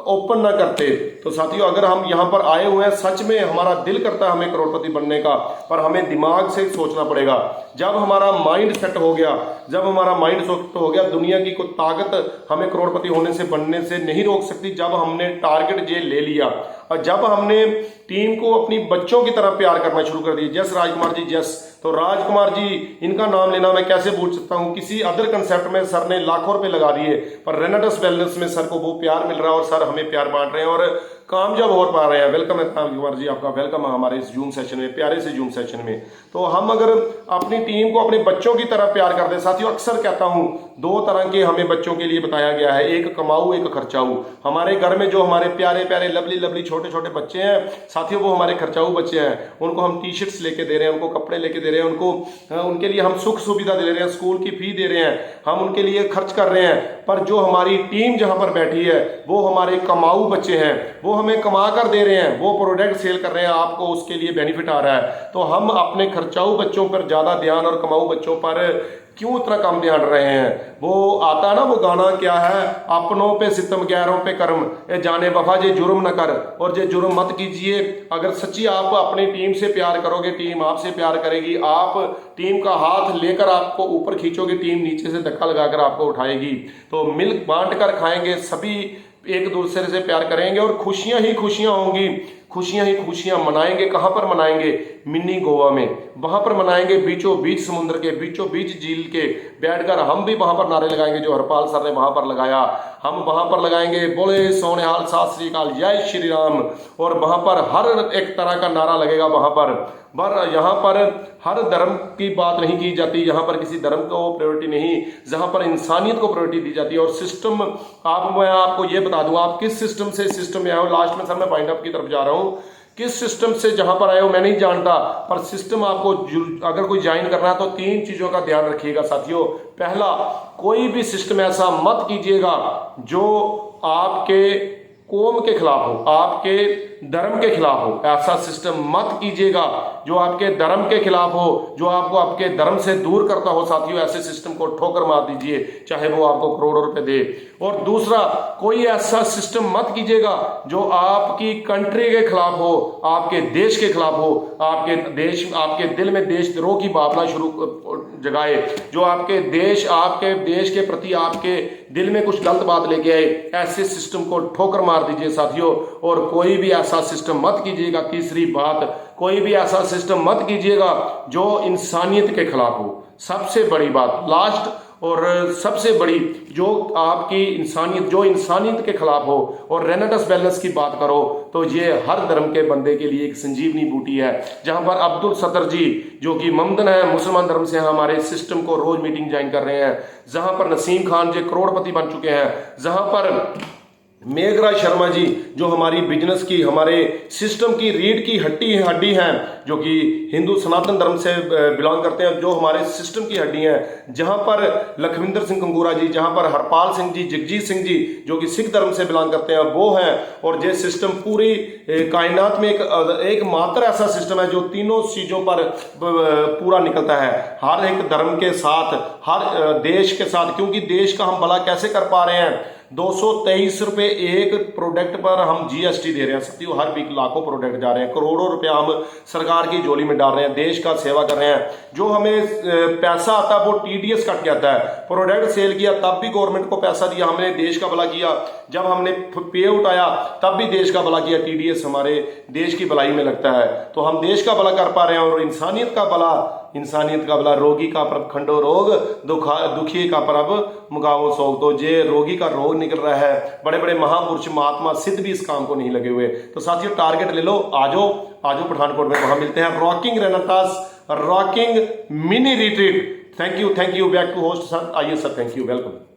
ओपन ना करते। तो साथियों अगर हम यहाँ पर आए हुए हैं, सच में हमारा दिल करता है हमें करोड़पति बनने का, पर हमें दिमाग से सोचना पड़ेगा। जब हमारा माइंड सेट हो गया, जब हमारा माइंड सेट हो गया, दुनिया की कोई ताकत हमें करोड़पति होने से बनने से नहीं रोक सकती। जब हमने टारगेट ये ले लिया और जब हमने टीम को अपनी बच्चों की तरह प्यार करना शुरू कर दिया। जस राजकुमार जी जस, तो राजकुमार जी इनका नाम लेना मैं कैसे भूल सकता हूं। किसी अदर कंसेप्ट में सर ने लाखों रुपए लगा दिए, पर रेनेटस वेलनेस में सर को वो प्यार मिल रहा है और सर हमें प्यार बांट रहे हैं और कामयाब हो पा रहे हैं। वेलकम है राजकुमार जी, आपका वेलकम है हमारे इस जूम सेशन में, प्यारे से जूम सेशन में। तो हम अगर अपनी टीम को अपने बच्चों की तरह प्यार कर दे। साथियों अक्सर कहता हूं 2 तरह के हमें बच्चों के लिए बताया गया है, एक कमाऊ एक खर्चाऊ। हमारे घर में जो हमारे प्यारे प्यारे लवली लवली छोटे छोटे बच्चे हैं साथियों, वो हमारे खर्चाऊ बच्चे हैं। उनको हम टी शर्ट्स लेके दे रहे हैं, उनको कपड़े लेके दे रहे हैं, उनके लिए हम सुख सुविधा दे रहे हैं, स्कूल की फी दे रहे हैं, हम उनके लिए खर्च कर रहे हैं। पर जो हमारी टीम जहां पर बैठी है वो हमारे कमाऊ बच्चे हैं, वो हमें कमा कर दे रहे हैं, वो प्रोडक्ट सेल कर रहे हैं, आपको उसके लिए बेनिफिट आ रहा है। तो हम अपने खर्चाऊ बच्चों पर ज्यादा ध्यान और कमाऊ बच्चों पर क्यों इतना कम ध्यान रहे हैं। वो आता है ना वो गाना, क्या है, अपनों पे सितम गैरों पे कर्म, ये जाने वफा जे जुर्म न कर, और जे जुर्म मत कीजिए। अगर सच्ची आप अपनी टीम से प्यार करोगे, टीम आपसे प्यार करेगी। आप टीम का हाथ लेकर आपको ऊपर खींचोगे, टीम नीचे से धक्का लगाकर आपको उठाएगी। तो मिल बांट कर खाएंगे, सभी एक दूसरे से प्यार करेंगे और खुशियां ही खुशियां होंगी, खुशियां ही खुशियां मनाएंगे। कहां पर मनाएंगे? मिनी गोवा में, वहां पर मनाएंगे, बीचों बीच समुद्र के, बीचों बीच झील के बैठकर। हम भी वहां पर नारे लगाएंगे जो हरपाल सर ने वहां पर लगाया, हम वहां पर लगाएंगे, बोले सोनेहाल सत श्री अकाल, जय श्री राम। और वहां पर हर एक तरह का नारा लगेगा वहां पर यहाँ पर हर धर्म की बात नहीं की जाती, यहाँ पर किसी धर्म को प्रायोरिटी नहीं, जहाँ पर इंसानियत को प्रायोरिटी दी जाती है। और सिस्टम मैं आपको ये बता दूं, आप किस सिस्टम से सिस्टम में आए हो। लास्ट में सर मैं पॉइंट अप की तरफ जा रहा हूँ, किस सिस्टम से जहां पर आए हो मैं नहीं जानता, पर सिस्टम आपको अगर कोई ज्वाइन करना है तो 3 चीजों का ध्यान रखिएगा साथियों। पहला, कोई भी सिस्टम ऐसा मत कीजिएगा जो आपके कौम के खिलाफ हो, आपके धर्म के खिलाफ हो, ऐसा सिस्टम मत कीजिएगा जो आपके धर्म के खिलाफ हो, जो आपको आपके धर्म से दूर करता हो। साथियों, ऐसे सिस्टम को ठोकर मार दीजिए, चाहे वो आपको करोड़ों रुपए दे। और दूसरा, कोई ऐसा सिस्टम मत कीजिएगा जो आपकी कंट्री के खिलाफ हो, आपके देश के खिलाफ हो, आपके दिल में देशद्रोह की भावना जगाए, जो आपके देश के प्रति आपके दिल में कुछ गलत बात लेके आए। ऐसे सिस्टम को ठोकर मार दीजिए साथियों। और कोई भी ऐसा सिस्टम मत कीजिएगा, तीसरी बात, कोई भी ऐसा सिस्टम मत कीजिएगा जो इंसानियत के खिलाफ हो। सबसे बड़ी बात, लास्ट और सबसे बड़ी, जो आपकी इंसानियत के खिलाफ हो। और रेनेटस वेलनेस की बात करो तो ये हर धर्म के बंदे के लिए एक संजीवनी बूटी है, जहां पर अब्दुल सत्तर जी जो कि ममदन है, मुसलमान धर्म से हमारे सिस्टम को रोज मीटिंग ज्वाइन कर रहे हैं, जहां पर नसीम खान जी करोड़पति बन चुके हैं, जहां पर मेघराज शर्मा जी जो हमारी बिजनेस की, हमारे सिस्टम की रीढ़ की हड्डी हैं, जो कि हिंदू सनातन धर्म से बिलोंग करते हैं, जो हमारे सिस्टम की हड्डी हैं, जहां पर लखविंदर सिंह कंगूरा जी, जहां पर हरपाल सिंह जी, जगजीत सिंह जी जो कि सिख धर्म से बिलोंग करते हैं, वो हैं। और ये सिस्टम पूरी कायनात में एक मात्र ऐसा सिस्टम है जो तीनों चीजों पर पूरा निकलता है, हर एक धर्म के साथ, हर देश के साथ। क्योंकि देश का हम भला कैसे कर पा रहे हैं? 223 रुपए एक प्रोडक्ट पर हम जीएसटी दे रहे हैं साथियों। हर वीक लाखों प्रोडक्ट जा रहे हैं, करोड़ों रुपया हम सरकार की झोली में डाल रहे हैं, देश का सेवा कर रहे हैं। जो हमें पैसा आता है वो टीडीएस कट जाता है। प्रोडक्ट सेल किया तब भी गवर्नमेंट को पैसा दिया, हमने देश का भला किया। जब हमने पे उठाया तब भी देश का भला किया। टीडीएस हमारे देश की भलाई में लगता है, तो हम देश का भला कर पा रहे हैं। और इंसानियत का भला, रोगी का प्रभ खंडो रोग, दुखी का प्रभ मुगावो सोग। तो जे रोगी का रोग निकल रहा है, बड़े बड़े महापुरुष महात्मा सिद्ध भी इस काम को नहीं लगे हुए। तो साथियों, टारगेट ले लो, आजो पठानकोट में, वहां मिलते हैं। Rocking renaissance, rocking mini retreat. Thank you back to host sir. आइए सर, थैंक यू, वेलकम।